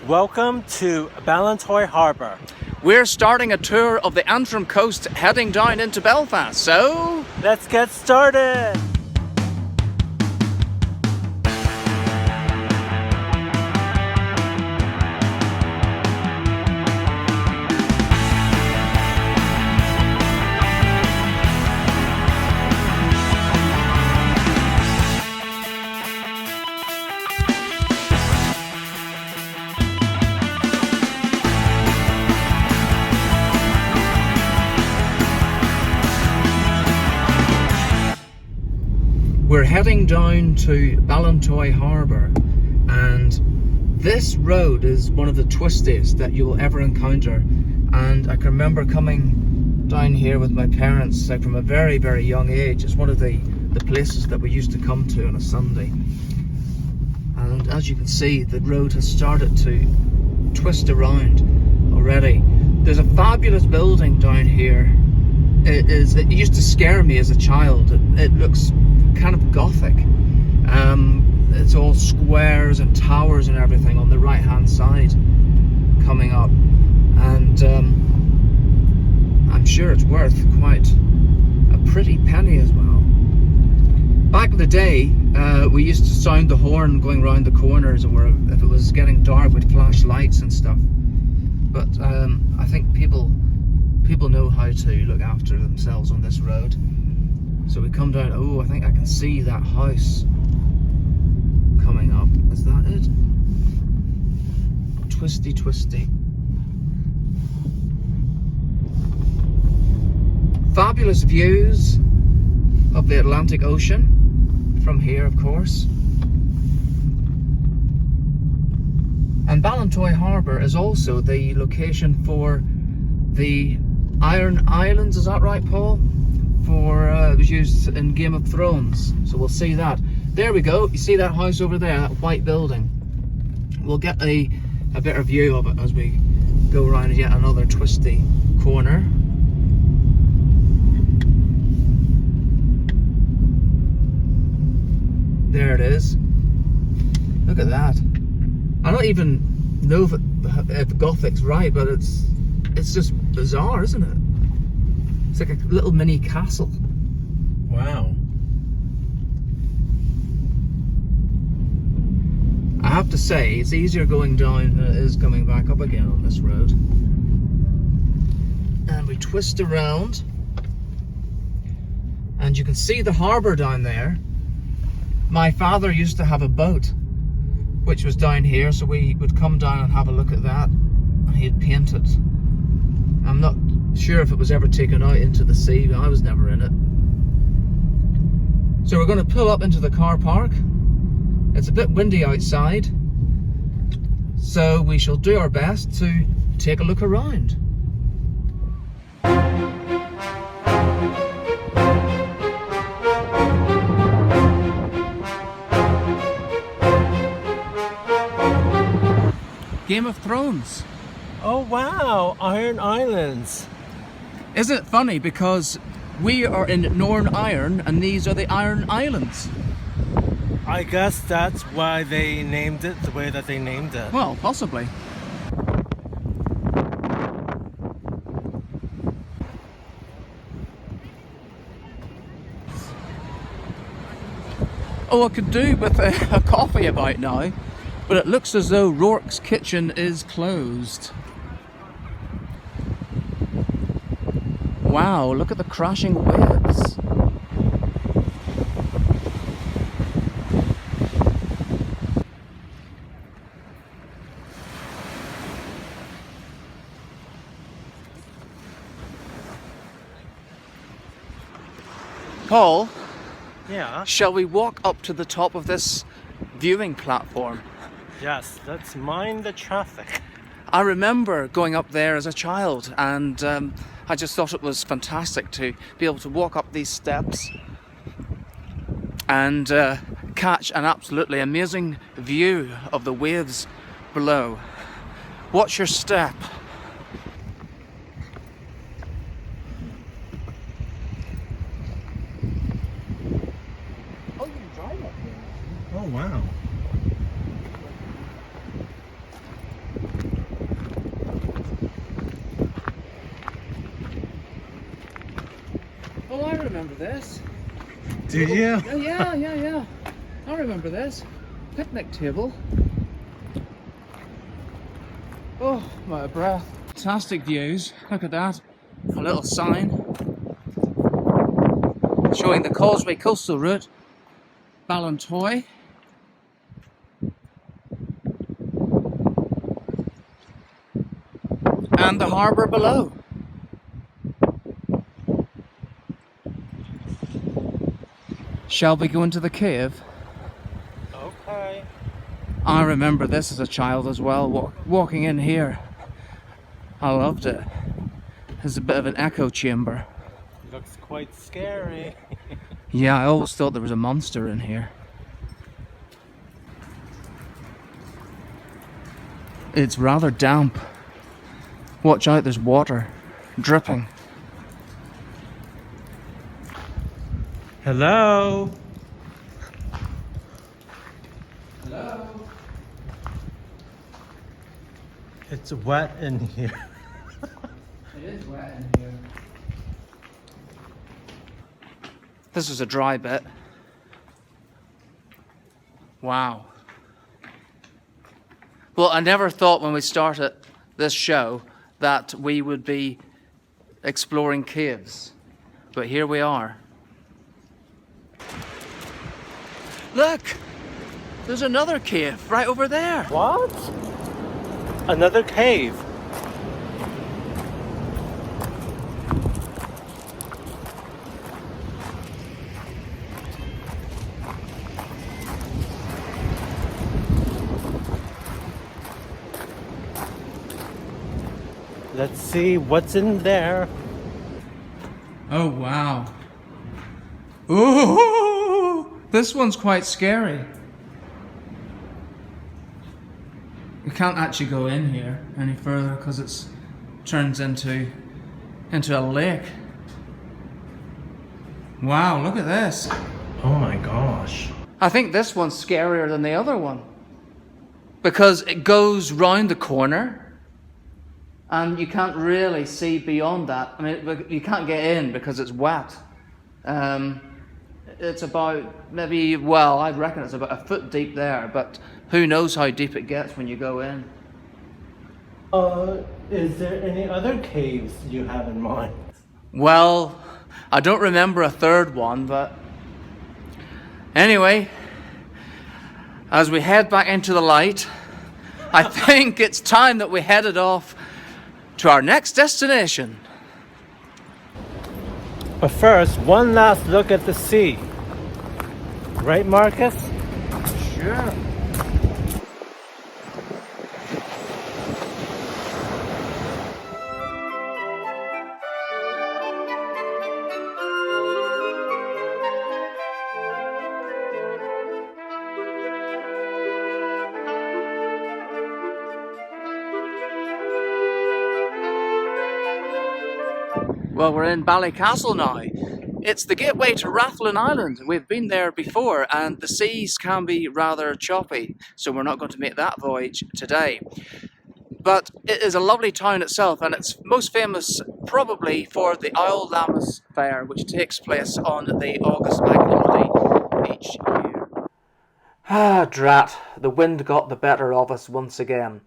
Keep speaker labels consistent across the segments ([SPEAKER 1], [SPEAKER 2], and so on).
[SPEAKER 1] Welcome to Ballintoy Harbour.
[SPEAKER 2] We're starting a tour of the Antrim coast heading down into Belfast, so
[SPEAKER 1] let's get started!
[SPEAKER 2] we're heading down to Ballintoy Harbour, and this road is one of the twistiest that you'll ever encounter. And I can remember coming down here with my parents like from a very, very young age. It's one of the places that we used to come to on a Sunday. And as you can see, the road has started to twist around already. There's a fabulous building down here. It used to scare me as a child. It looks kind of gothic. It's all squares and towers and everything on the right hand side coming up, and I'm sure it's worth quite a pretty penny as well. Back in the day, we used to sound the horn going round the corners, or if it was getting dark we'd flash lights and stuff. But I think people know how to look after themselves on this road. So we come down. Oh, I think I can see that house coming up. Is that it? Twisty, twisty. Fabulous views of the Atlantic Ocean from here, of course. And Ballintoy Harbour is also the location for the Iron Islands, is that right, Paul? It was used in Game of Thrones, so we'll see that. There we go, you see that house over there, that white building. We'll get a better view of it as we go around yet another twisty corner. There it is. Look at that. I don't even know if Gothic's right, but it's just bizarre, isn't it? It's like a little mini castle.
[SPEAKER 1] Wow.
[SPEAKER 2] I have to say, it's easier going down than it is coming back up again on this road. And we twist around, and you can see the harbour down there. My father used to have a boat which was down here, so we would come down and have a look at that, and he'd paint it. I'm not sure if it was ever taken out into the sea, but I was never in it. So we're going to pull up into the car park. It's a bit windy outside, so we shall do our best to take a look around. Game of Thrones.
[SPEAKER 1] Oh wow, Iron Islands.
[SPEAKER 2] Isn't it funny, because we are in Northern Iron and these are the Iron Islands?
[SPEAKER 1] I guess that's why they named it the way that they named it.
[SPEAKER 2] Well, possibly. Oh, I could do with a coffee about now, but it looks as though Rourke's kitchen is closed. Wow, look at the crashing waves. Paul?
[SPEAKER 1] Yeah?
[SPEAKER 2] Shall we walk up to the top of this viewing platform?
[SPEAKER 1] Yes, let's mind the traffic.
[SPEAKER 2] I remember going up there as a child, and I just thought it was fantastic to be able to walk up these steps and catch an absolutely amazing view of the waves below. Watch your step. Oh, you can drive up here.
[SPEAKER 1] Oh wow.
[SPEAKER 2] remember this.
[SPEAKER 1] Do you?
[SPEAKER 2] Yeah. I remember this. Picnic table. Oh, my breath. Fantastic views. Look at that. A little sign showing the Causeway Coastal Route, Ballintoy. And the harbour below. Shall we go into the cave?
[SPEAKER 1] Okay.
[SPEAKER 2] I remember this as a child as well, walking in here. I loved it. There's a bit of an echo chamber.
[SPEAKER 1] Looks quite scary.
[SPEAKER 2] Yeah, I always thought there was a monster in here. It's rather damp. Watch out, there's water dripping.
[SPEAKER 1] Hello?
[SPEAKER 2] Hello?
[SPEAKER 1] It's wet in here.
[SPEAKER 2] It is wet in here. This is a dry bit. Wow. Well, I never thought when we started this show that we would be exploring caves, but here we are. Look! There's another cave right over there.
[SPEAKER 1] What? Another cave. Let's see what's in there.
[SPEAKER 2] Oh, wow. Ooh! This one's quite scary. We can't actually go in here any further because it turns into a lake. Wow, look at this.
[SPEAKER 1] Oh my gosh.
[SPEAKER 2] I think this one's scarier than the other one because it goes round the corner and you can't really see beyond that. I mean, you can't get in because it's wet. It's about maybe, well, I'd reckon it's about a foot deep there, but who knows how deep it gets when you go in.
[SPEAKER 1] Is there any other caves you have in mind?
[SPEAKER 2] Well, I don't remember a third one, but anyway, as we head back into the light, I think it's time that we headed off to our next destination.
[SPEAKER 1] But first, one last look at the sea. Right, Marcus?
[SPEAKER 2] Sure. Well, we're in Ballycastle now. It's the gateway to Rathlin Island. We've been there before and the seas can be rather choppy, so we're not going to make that voyage today. But it is a lovely town itself and it's most famous probably for the Owl Lammas Fair, which takes place on the August bank holiday each year. Ah, drat. The wind got the better of us once again.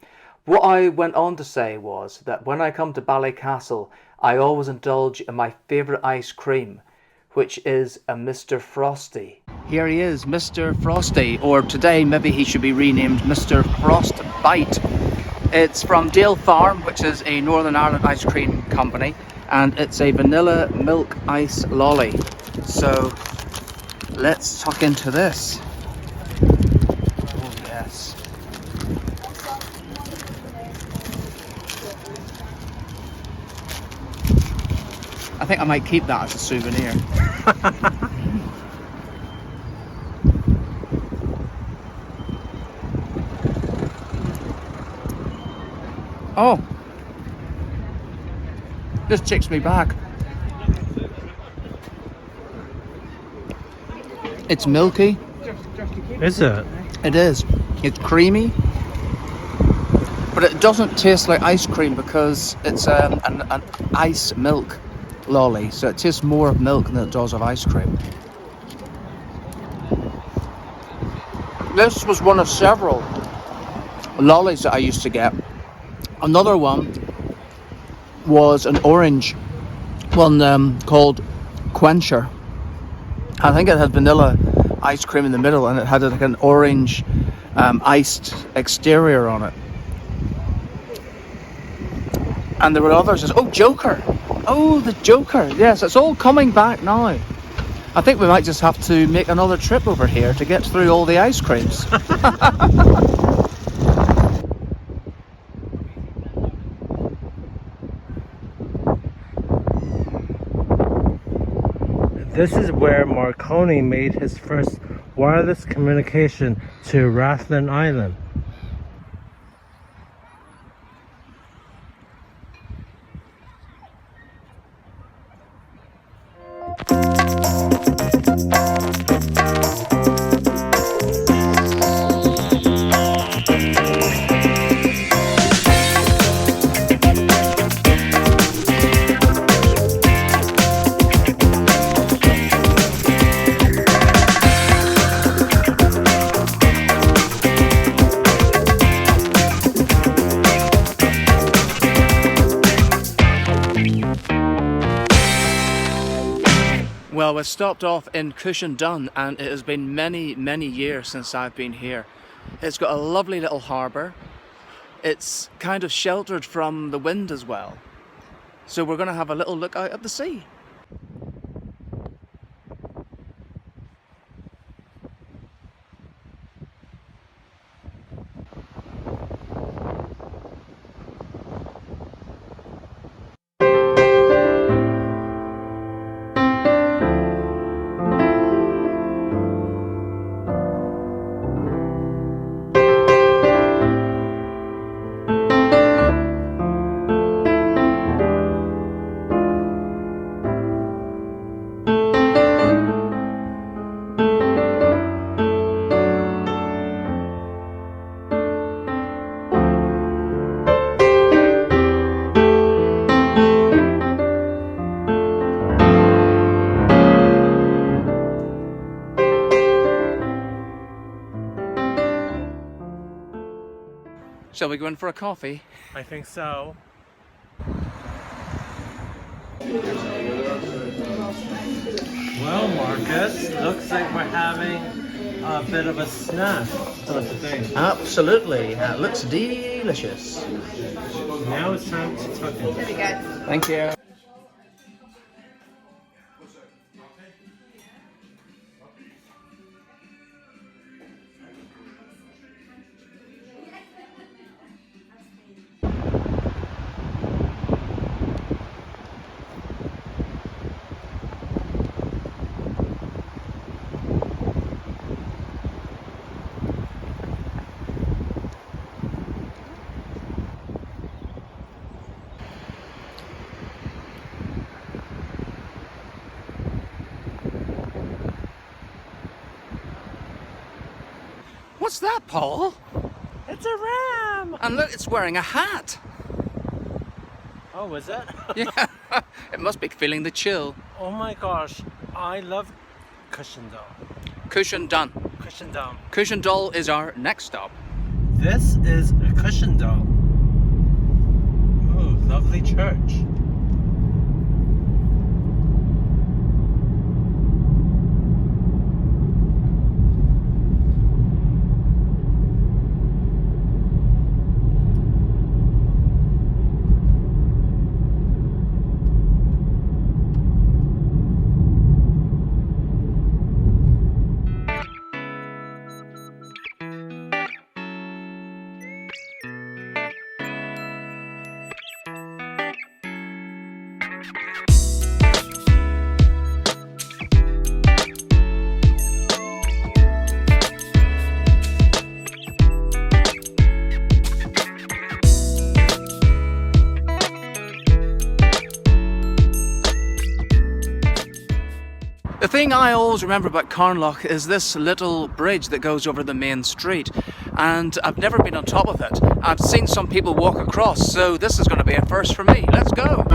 [SPEAKER 2] What I went on to say was that when I come to Ballycastle, I always indulge in my favourite ice cream, which is a Mr. Frosty. Here he is, Mr. Frosty, or today maybe he should be renamed Mr. Frostbite. It's from Dale Farm, which is a Northern Ireland ice cream company, and it's a vanilla milk ice lolly. So let's tuck into this. Oh yes. I think I might keep that as a souvenir. Oh, this takes me back. It's milky.
[SPEAKER 1] Is it?
[SPEAKER 2] It is. It's creamy, but it doesn't taste like ice cream because it's an ice milk lolly, so it tastes more of milk than it does of ice cream. This was one of several lollies that I used to get. Another one was an orange one called Quencher. I think it had vanilla ice cream in the middle, and it had like an orange iced exterior on it. And there were others. Oh, Joker! Oh, the Joker! Yes, it's all coming back now. I think we might just have to make another trip over here to get through all the ice creams.
[SPEAKER 1] This is where Marconi made his first wireless communication to Rathlin Island.
[SPEAKER 2] Well, we stopped off in Cushendun, and it has been many, many years since I've been here. It's got a lovely little harbour. It's kind of sheltered from the wind as well. So we're going to have a little look out at the sea. Shall we go in for a coffee?
[SPEAKER 1] I think so. Well, Marcus, looks like we're having a bit of a snack. Don't you think?
[SPEAKER 2] Absolutely. It looks delicious.
[SPEAKER 1] Now it's time to tuck in.
[SPEAKER 3] There we go.
[SPEAKER 2] Thank you. What's that, Paul?
[SPEAKER 1] It's a ram!
[SPEAKER 2] And look, it's wearing a hat.
[SPEAKER 1] Oh, is it?
[SPEAKER 2] Yeah, it must be feeling the chill.
[SPEAKER 1] Oh my gosh, I love Cushendun.
[SPEAKER 2] Cushendun.
[SPEAKER 1] Cushendun.
[SPEAKER 2] Cushendun is our next stop.
[SPEAKER 1] This is a Cushendun. Oh, lovely church.
[SPEAKER 2] The thing I always remember about Cornhill is this little bridge that goes over the main street, and I've never been on top of it. I've seen some people walk across, so this is going to be a first for me. Let's go!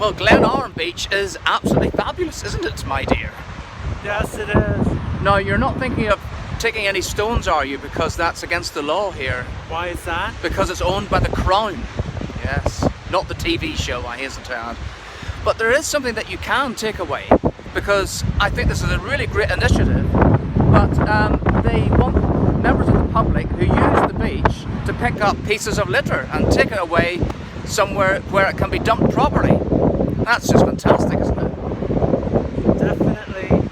[SPEAKER 2] Well, Glenarm Beach is absolutely fabulous, isn't it, my dear?
[SPEAKER 1] Yes, it is.
[SPEAKER 2] Now, you're not thinking of taking any stones, are you? Because that's against the law here.
[SPEAKER 1] Why is that?
[SPEAKER 2] Because it's owned by the Crown. Yes, not the TV show, I hasten to add. But there is something that you can take away, because I think this is a really great initiative, but they want members of the public who use the beach to pick up pieces of litter and take it away somewhere where it can be dumped properly. That's just fantastic, isn't it?
[SPEAKER 1] Definitely.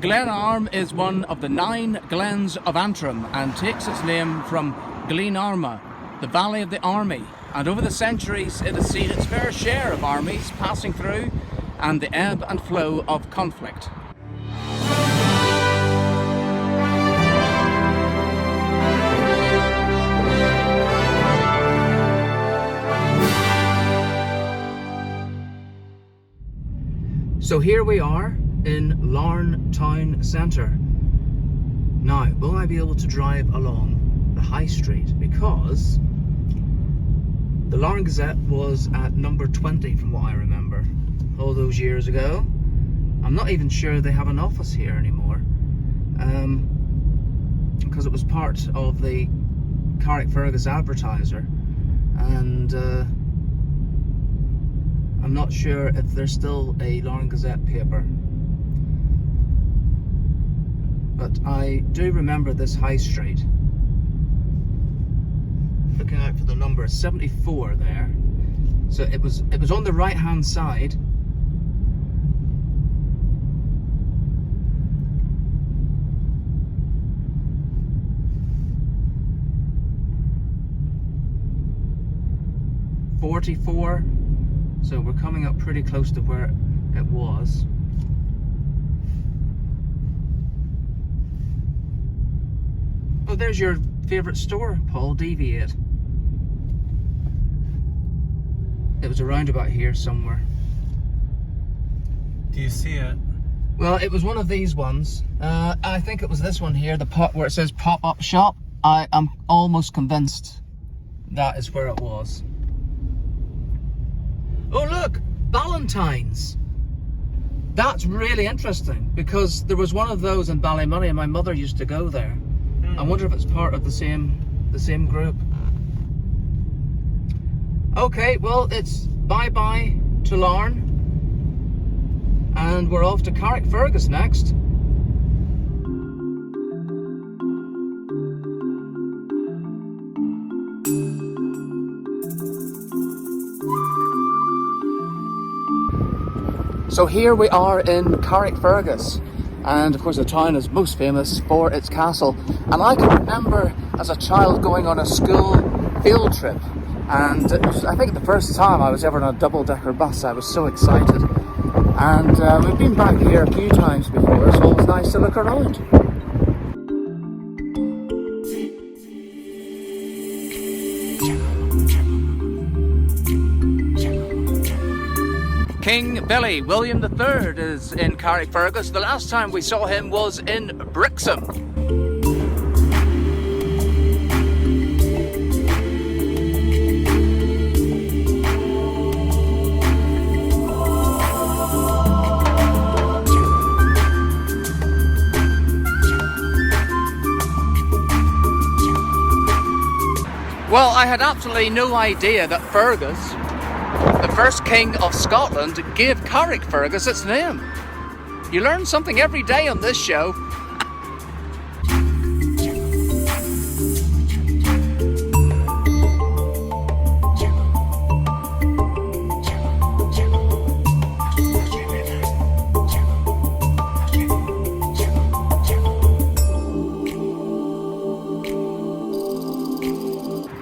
[SPEAKER 2] Glenarm is one of the 9 glens of Antrim and takes its name from Glenarma, the Valley of the Army. And over the centuries it has seen its fair share of armies passing through and the ebb and flow of conflict. So here we are in Larne Town Centre. Now, will I be able to drive along the High Street? Because the Larne Gazette was at number 20 from what I remember all those years ago. I'm not even sure they have an office here anymore, because it was part of the Carrickfergus Advertiser, and I'm not sure if there's still a Larne Gazette paper. But I do remember this High Street. Looking out for the number 74 there. So it was on the right hand side. .44. So we're coming up pretty close to where it was. Oh, there's your favourite store, Paul, Deviate. It was around about here somewhere.
[SPEAKER 1] Do you see it?
[SPEAKER 2] Well, it was one of these ones. I think it was this one here, the pot where it says pop-up shop. I am almost convinced that is where it was. Oh look, Ballantyne's. That's really interesting, because there was one of those in Ballymoney and my mother used to go there. I wonder if it's part of the same group. Okay, well, it's bye-bye to Larne, and we're off to Carrickfergus next. So here we are in Carrickfergus, and of course the town is most famous for its castle. And I can remember as a child going on a school field trip, and it was, I think, the first time I was ever on a double-decker bus. I was so excited, and we've been back here a few times before, so it was nice to look around. King Billy William III is in Carrickfergus. The last time we saw him was in Brixham. Well, I had absolutely no idea that Fergus, the first king of Scotland, gave Carrickfergus its name. You learn something every day on this show.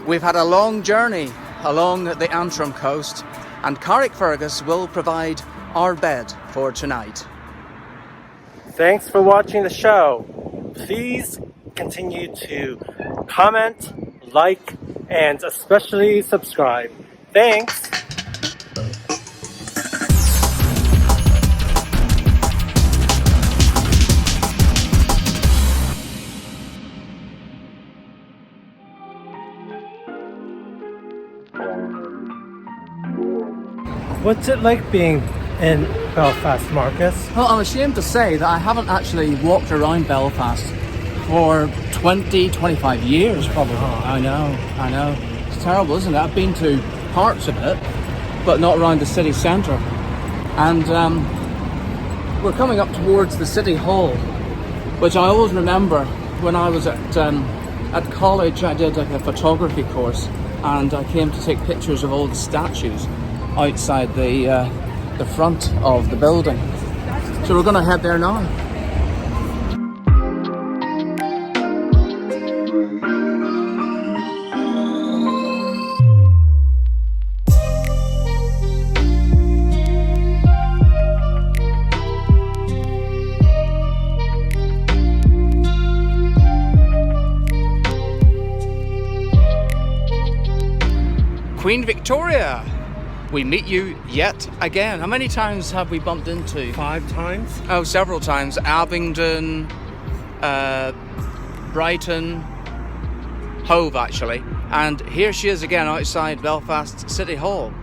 [SPEAKER 2] We've had a long journey along the Antrim coast, and Carrickfergus will provide our bed for tonight.
[SPEAKER 1] Thanks for watching the show. Please continue to comment, like, and especially subscribe. Thanks. What's it like being in Belfast, Marcus?
[SPEAKER 2] Well, I'm ashamed to say that I haven't actually walked around Belfast for 20, 25 years probably. I know. It's terrible, isn't it? I've been to parts of it, but not around the city centre. And we're coming up towards the City Hall, which I always remember when I was at college. I did like a photography course, and I came to take pictures of all the statues outside the front of the building. So we're going to head there now. Queen Victoria, we meet you yet again. How many times have we bumped into?
[SPEAKER 1] 5 times?
[SPEAKER 2] Oh, several times. Abingdon, Brighton, Hove actually. And here she is again outside Belfast City Hall.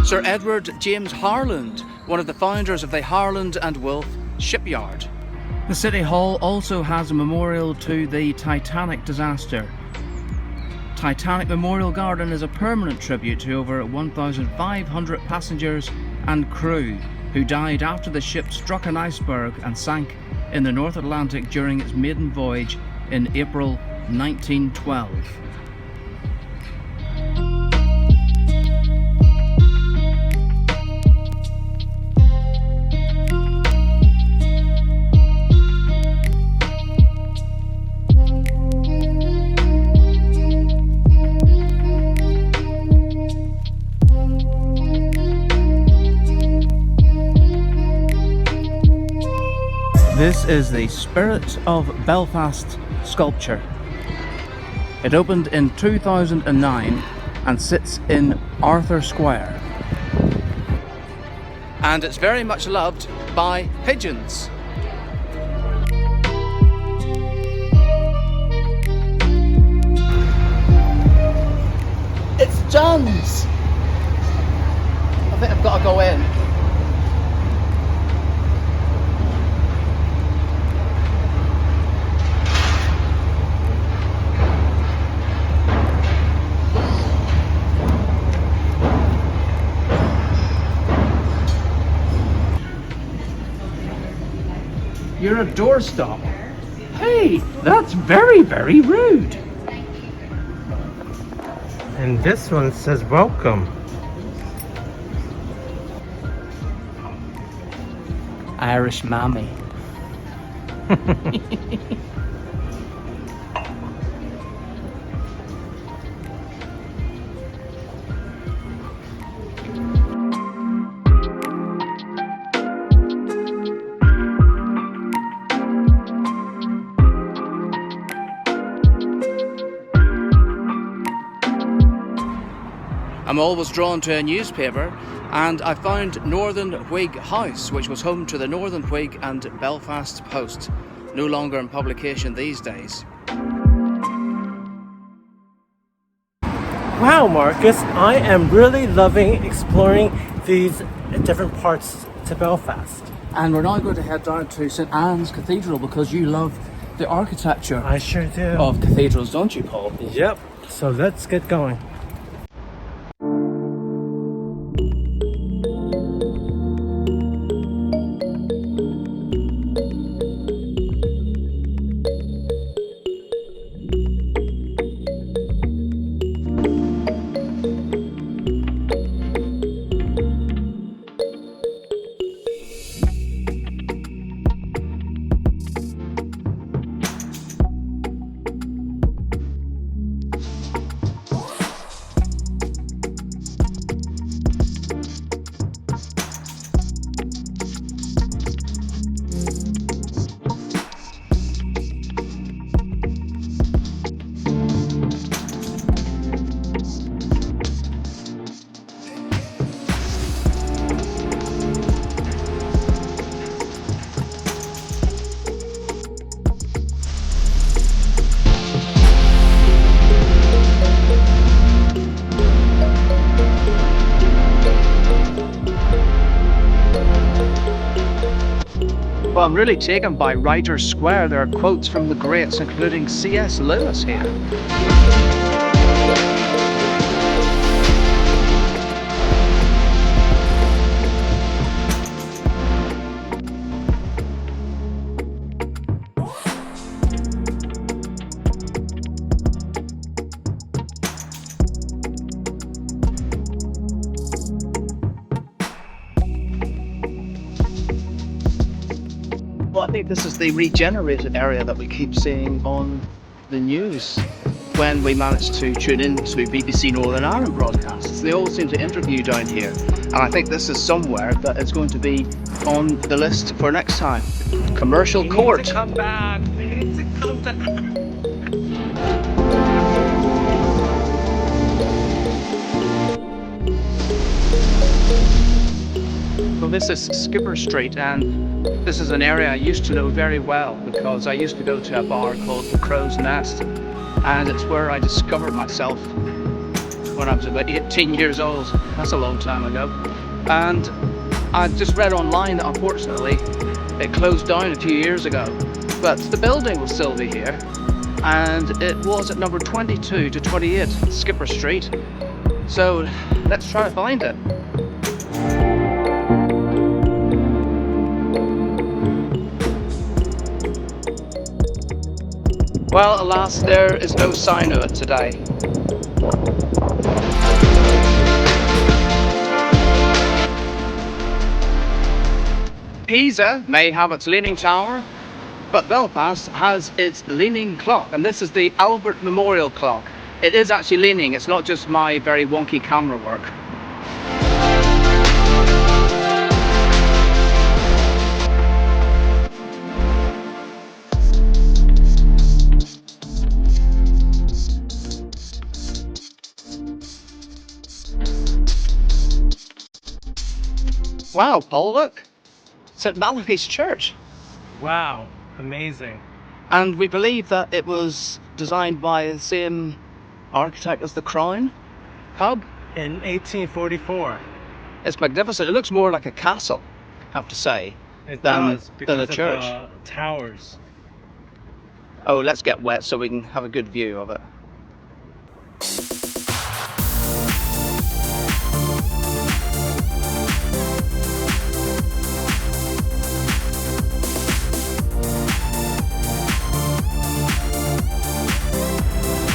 [SPEAKER 2] Sir Edward James Harland, one of the founders of the Harland and Wolff shipyard. The City Hall also has a memorial to the Titanic disaster. Titanic Memorial Garden is a permanent tribute to over 1,500 passengers and crew who died after the ship struck an iceberg and sank in the North Atlantic during its maiden voyage in April 1912. This is the Spirit of Belfast sculpture. It opened in 2009 and sits in Arthur Square. And it's very much loved by pigeons. It's John's! I think I've got to go in. You're a doorstop. Hey, that's very, very rude.
[SPEAKER 1] And this one says welcome.
[SPEAKER 2] Irish mammy. I'm always drawn to a newspaper, and I found Northern Wig House, which was home to the Northern Whig and Belfast Post, no longer in publication these days.
[SPEAKER 1] Wow, Marcus, I am really loving exploring these different parts to Belfast.
[SPEAKER 2] And we're now going to head down to St Anne's Cathedral because you love the architecture
[SPEAKER 1] I sure do.
[SPEAKER 2] of cathedrals, don't you, Paul?
[SPEAKER 1] Yep, so let's get going.
[SPEAKER 2] Well, I'm really taken by Writers Square. There are quotes from the greats, including C.S. Lewis here. Well, I think this is the regenerated area that we keep seeing on the news when we manage to tune in to BBC Northern Ireland broadcasts. They all seem to interview down here, and I think this is somewhere that is going to be on the list for next time. Commercial Court.
[SPEAKER 1] Need to come back. We need to come back.
[SPEAKER 2] Well, this is Skipper Street, and this is an area I used to know very well because I used to go to a bar called the Crow's Nest, and it's where I discovered myself when I was about 18 years old. That's a long time ago. And I just read online that unfortunately it closed down a few years ago, but the building will still be here, and it was at number 22 to 28 Skipper Street. So let's try to find it. Well, alas, there is no sign of it today. Pisa may have its leaning tower, but Belfast has its leaning clock, and this is the Albert Memorial Clock. It is actually leaning, it's not just my very wonky camera work. Wow, Paul, look! St. Malachy's Church.
[SPEAKER 1] Wow, amazing.
[SPEAKER 2] And we believe that it was designed by the same architect as the Crown Pub.
[SPEAKER 1] In 1844.
[SPEAKER 2] It's magnificent. It looks more like a castle, I have to say,
[SPEAKER 1] It
[SPEAKER 2] than
[SPEAKER 1] does, because
[SPEAKER 2] a
[SPEAKER 1] of
[SPEAKER 2] church.
[SPEAKER 1] the towers.
[SPEAKER 2] Oh, let's get wet so we can have a good view of it.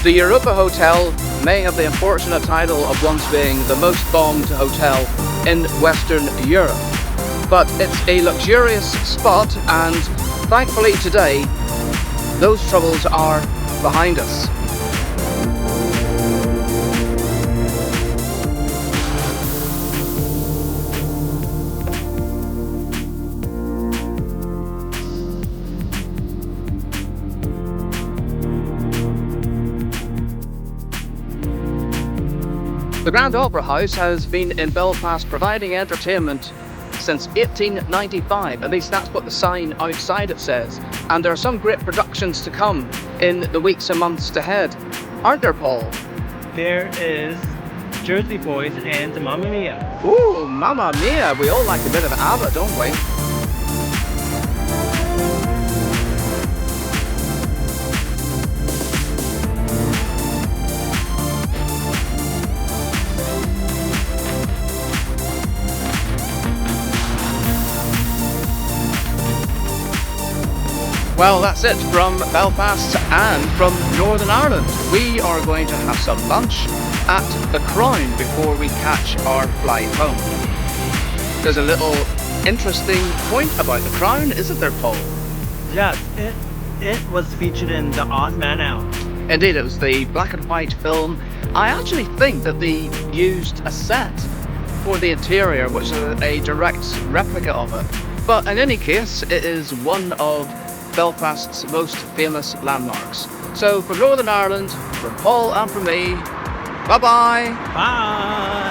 [SPEAKER 2] The Europa Hotel may have the unfortunate title of once being the most bombed hotel in Western Europe, but it's a luxurious spot, and thankfully today those troubles are behind us. The Grand Opera House has been in Belfast providing entertainment since 1895, at least that's what the sign outside it says, and there are some great productions to come in the weeks and months ahead, aren't there, Paul?
[SPEAKER 1] There is Jersey Boys and Mamma Mia.
[SPEAKER 2] Ooh, Mamma Mia, we all like a bit of ABBA, don't we? Well, that's it from Belfast and from Northern Ireland. We are going to have some lunch at the Crown before we catch our flight home. There's a little interesting point about the Crown, isn't there, Paul?
[SPEAKER 1] Yes, it was featured in The Odd Man Out.
[SPEAKER 2] Indeed, it was the black and white film. I actually think that they used a set for the interior, which is a direct replica of it. But in any case, it is one of Belfast's most famous landmarks. So for Northern Ireland, from Paul and from me, bye-bye.
[SPEAKER 1] Bye!